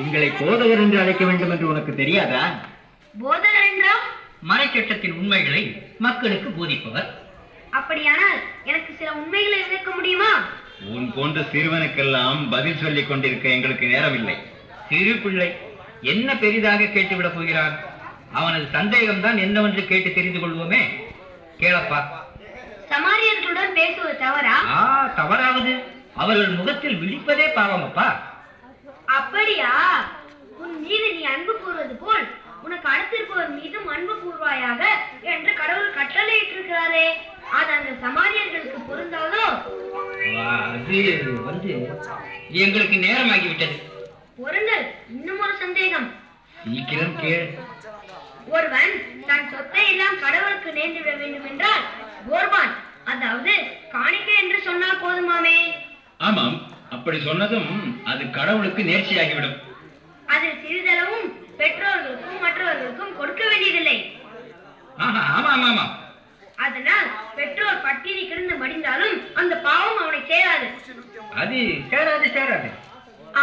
எங்களை போதகர் என்று அழைக்க வேண்டும் என்று உனக்கு தெரியாதா? போதகர் என்றால் மறைச்சட்டத்தின் உண்மைகளை மக்களுக்கு போதிப்பவர். அப்படியானால் எனக்கு சில உண்மைகளை விளக்க முடியுமா? உன் போன்ற சிறுவனுக்கெல்லாம் பதில் சொல்லிக் கொண்டிருக்க எங்களுக்கு நேரமில்லை. சிறு பிள்ளை என்ன பெரிதாக கேட்டுவிடப் போகிறான்? அவனது சந்தேகம் தான் என்னவென்று கேட்டு தெரிந்து கொள்வோமே. கேளப்பா. சமாரியர்களுடன் பேசுவது தவறா? தவறாவது அவர்கள் முகத்தில் விழிப்பதே பாவம் அப்பா. அப்படியா? உன் மீது நீ அன்பு கூறுவது போல் உனக்கு அடுத்திருப்பவர் மீதும் அன்பு கூறுவாயாக என்று கடவுள் கட்டளையிட்டிருக்கிறாரே, அது அந்த சமாரியர்களுக்கு பொருந்தாதோ? அது எங்களுக்கு நேரமாகிவிட்டது. பொருங்கள். இன்னும் ஒரு சந்தேகம். சீக்கிரம் கேள். ஒருவன் தன் சொத்தை எல்லாம் கடவுளுக்கு நேர்ந்துவிட வேண்டும் என்றால் கோர்பான், அதாவது காணிக்கை என்று சொன்னால் போதுமாமே? ஆமாம், அப்படி சொன்னதும் அது கடவுளுக்கு நேர்ச்சியாகிவிடும். அதில் சிறிதளவும் பெற்றோர்களுக்கும் மற்றவர்களுக்கும் கொடுக்க வேண்டியதில்லை. அதனால் பெற்றோர் பட்டினி கிடந்து மடிந்தாலும் அந்த பாவம் அவனை சேராது. அது சேராது.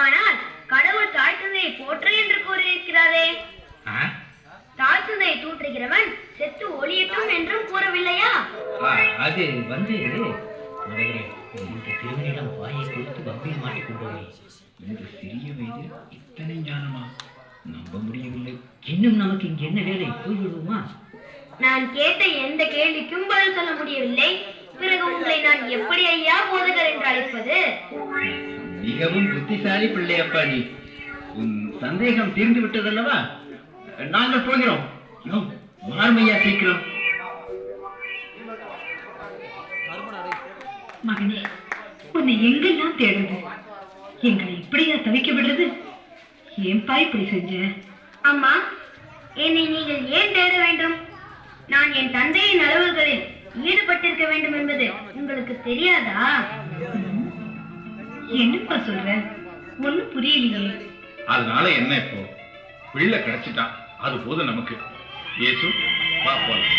ஆனால் கடவுள் தாய் தந்தையை போற்று என்று கூறியிருக்கிறாரே, தாய் தந்தையை தூற்றுகிறவன் செத்து ஒளியட்டும் என்றும் கூறவில்லையா? அது திருமணிடம் வாயை கொடுத்து வம்பில் மாட்டிக்கொண்டோமே. இந்த சிறிய வயதில் இத்தனை ஞானமா? நம்ப முடியவில்லை. இன்னும் நமக்கு இங்க என்ன வேலை? போய்விடுவோமா? நான் கேட்ட எந்த கேள்விக்கும் பதில் சொல்ல முடியவில்லை. பிறகு உங்களை நான் எப்படி ஐயா போதகர் என்று அழைப்பது? மிகவும் புத்திசாலி பிள்ளையப்பா நீ. உன் சந்தேகம் தீர்ந்து விட்டதல்லவா? நாங்கள் போகிறோம். மார்மையா சீக்கிரம். மகனே, உன்னை எங்கெல்லாம் தேடுது? எங்களை இப்படியா தவிக்க விடுறது? ஏன்பா இப்படி செஞ்ச? அம்மா, என்னை நீங்கள் ஏன் தேட வேண்டும்? நான் என் தந்தையின் அலுவல்களில் ஈடுபட்டிருக்க வேண்டும் என்பது உங்களுக்கு தெரியாதா? என்னப்பா சொல்ற? ஒண்ணும் புரியலையே. அதனால என்ன? இப்போ பிள்ளை கிடைச்சிட்டான், அது போதும் நமக்கு. இயேசு, வா போலாம்.